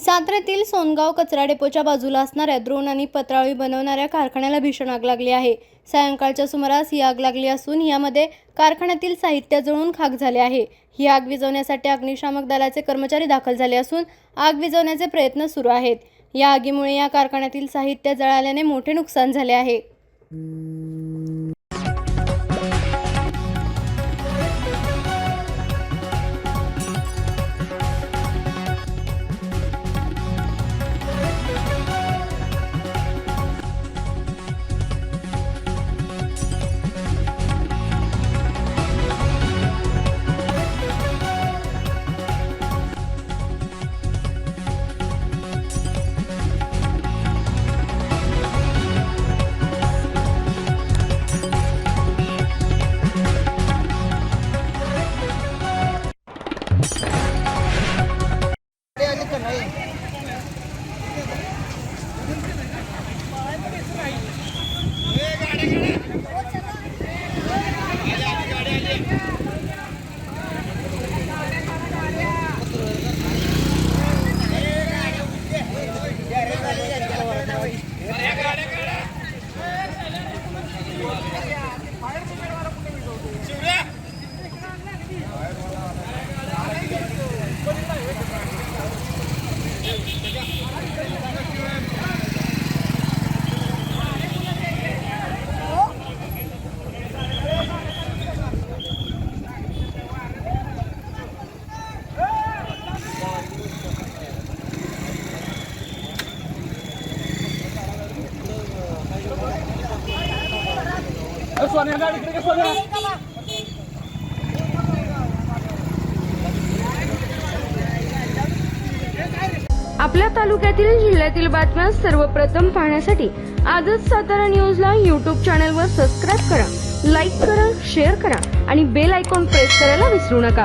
साताऱ्यातील सोनगाव कचरा डेपोच्या बाजूला असणाऱ्या द्रोण आणि पत्रावळी बनवणाऱ्या कारखान्याला भीषण आग लागली आहे। सायंकाळच्या सुमारास ही आग लागली असून यामध्ये कारखान्यातील साहित्य जळून खाक झाले आहे। ही आग विझवण्यासाठी अग्निशामक दलाचे कर्मचारी दाखल झाले असून आग विझवण्याचे प्रयत्न सुरू आहेत। या आगीमुळे या कारखान्यातील साहित्य जळाल्याने मोठे नुकसान झाले आहे। आपल्या तालुक्यातील जिल्ह्यातील बातम्या सर्वप्रथम पाहण्यासाठी आजच सातारा न्यूजला YouTube चॅनलवर सबस्क्राइब करा, लाईक करा, शेअर करा आणि बेल आयकॉन प्रेस करायला विसरू नका।